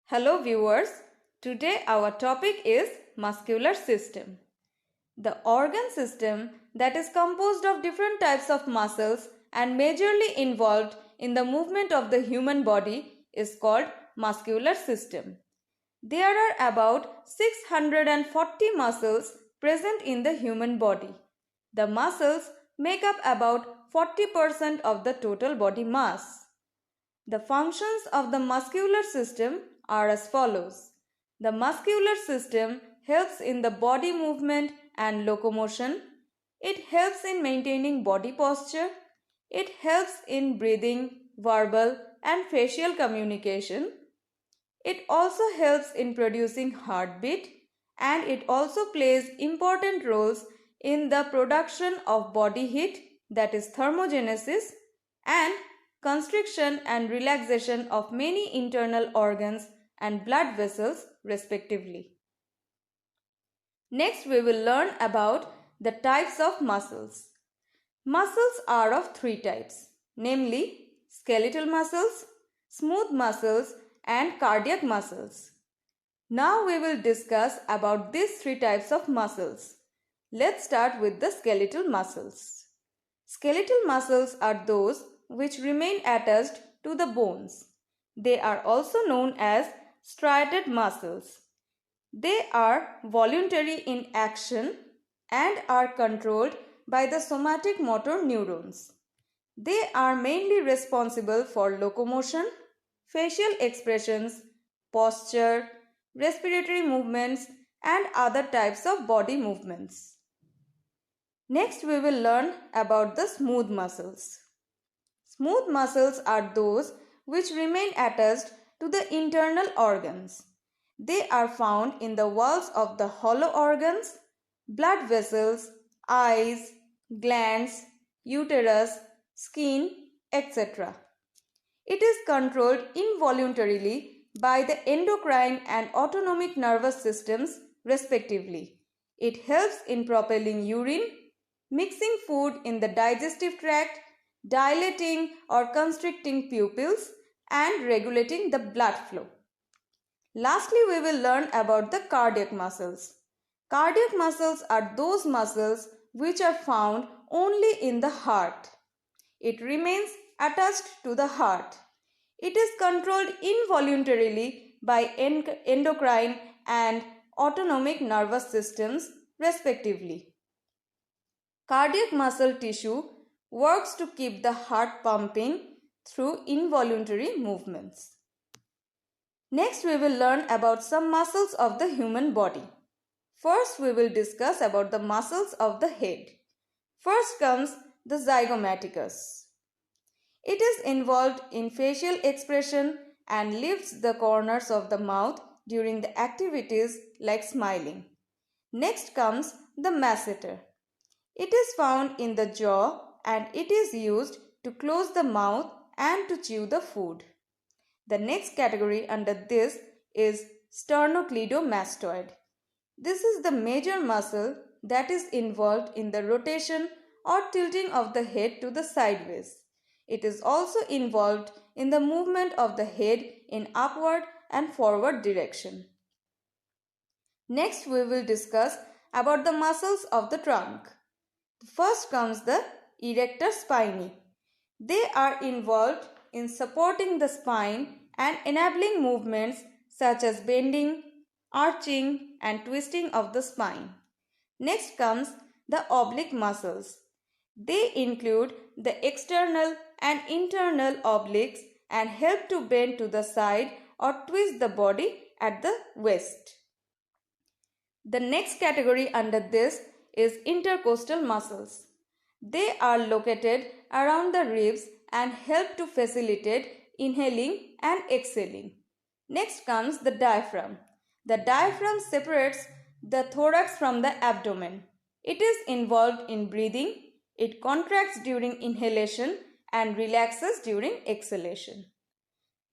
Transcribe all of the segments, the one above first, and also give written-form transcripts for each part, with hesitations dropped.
Hello viewers, today our topic is muscular system. The organ system that is composed of different types of muscles and majorly involved in the movement of the human body is called muscular system. There are about 640 muscles present in the human body. The muscles make up about 40% of the total body mass. The functions of the muscular system are as follows. The muscular system helps in the body movement and locomotion. It helps in maintaining body posture. It helps in breathing, verbal and facial communication. It also helps in producing heartbeat, and it also plays important roles in the production of body heat, that is thermogenesis, and constriction and relaxation of many internal organs and blood vessels respectively. Next we will learn about the types of muscles. Muscles are of three types, namely skeletal muscles, smooth muscles and cardiac muscles. Now we will discuss about these three types of muscles. Let's start with the skeletal muscles. Skeletal muscles are those which remain attached to the bones. They are also known as striated muscles. They are voluntary in action and are controlled by the somatic motor neurons. They are mainly responsible for locomotion, facial expressions, posture, respiratory movements and other types of body movements. Next we will learn about the smooth muscles. Smooth muscles are those which remain attached to the internal organs. They are found in the walls of the hollow organs, blood vessels, eyes, glands, uterus, skin, etc. It is controlled involuntarily by the endocrine and autonomic nervous systems respectively. It helps in propelling urine, mixing food in the digestive tract, dilating or constricting pupils, and regulating the blood flow. Lastly, we will learn about the cardiac muscles. Cardiac muscles are those muscles which are found only in the heart. It remains attached to the heart. It is controlled involuntarily by endocrine and autonomic nervous systems respectively. Cardiac muscle tissue works to keep the heart pumping through involuntary movements. Next we will learn about some muscles of the human body. First we will discuss about the muscles of the head. First comes the Zygomaticus. It is involved in facial expression and lifts the corners of the mouth during the activities like smiling. Next comes the Masseter. It is found in the jaw and it is used to close the mouth and to chew the food. The next category under this is Sternocleidomastoid. This is the major muscle that is involved in the rotation or tilting of the head to the sideways. It is also involved in the movement of the head in upward and forward direction. Next we will discuss about the muscles of the trunk. First comes the Erector spinae. They are involved in supporting the spine and enabling movements such as bending, arching and twisting of the spine. Next comes the oblique muscles. They include the external and internal obliques and help to bend to the side or twist the body at the waist. The next category under this is intercostal muscles. They are located around the ribs and help to facilitate inhaling and exhaling. Next comes the diaphragm. The diaphragm separates the thorax from the abdomen. It is involved in breathing. It contracts during inhalation and relaxes during exhalation.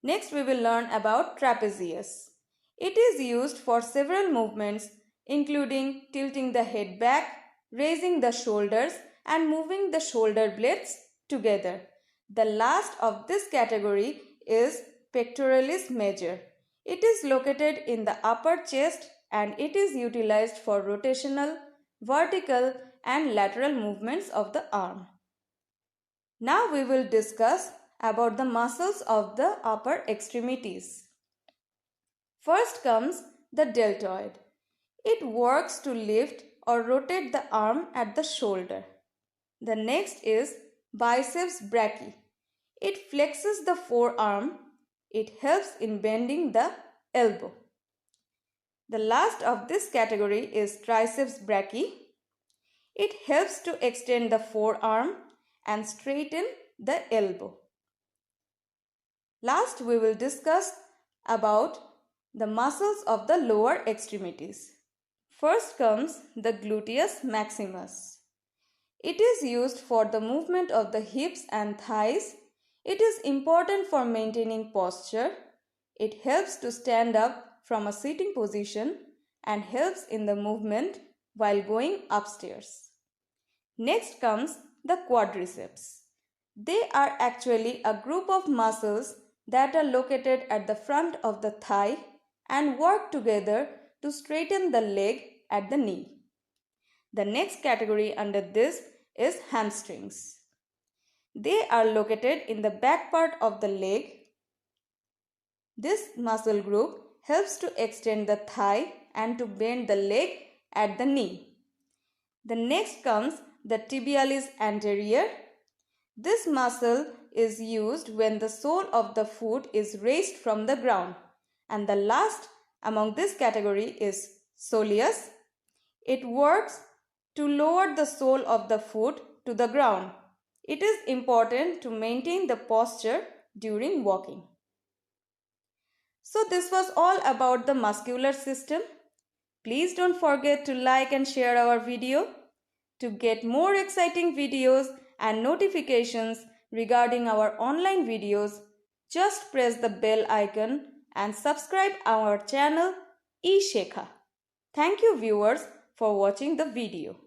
Next we will learn about trapezius. It is used for several movements including tilting the head back, raising the shoulders and moving the shoulder blades together. The last of this category is pectoralis major. It is located in the upper chest and it is utilized for rotational, vertical and lateral movements of the arm. Now we will discuss about the muscles of the upper extremities. First comes the deltoid. It works to lift or rotate the arm at the shoulder. The next is biceps brachii. It flexes the forearm. It helps in bending the elbow. The last of this category is triceps brachii. It helps to extend the forearm and straighten the elbow. Last, we will discuss about the muscles of the lower extremities. First comes the gluteus maximus. It is used for the movement of the hips and thighs. It is important for maintaining posture. It helps to stand up from a sitting position and helps in the movement while going upstairs. Next comes the quadriceps. They are actually a group of muscles that are located at the front of the thigh and work together to straighten the leg at the knee. The next category under this is hamstrings. They are located in the back part of the leg. This muscle group helps to extend the thigh and to bend the leg at the knee. The next comes the tibialis anterior. This muscle is used when the sole of the foot is raised from the ground. And the last among this category is soleus. It works to lower the sole of the foot to the ground. It is important to maintain the posture during walking. So this was all about the muscular system. Please don't forget to like and share our video. To get more exciting videos and notifications regarding our online videos, just press the bell icon and subscribe our channel eShekha. Thank you viewers for watching the video.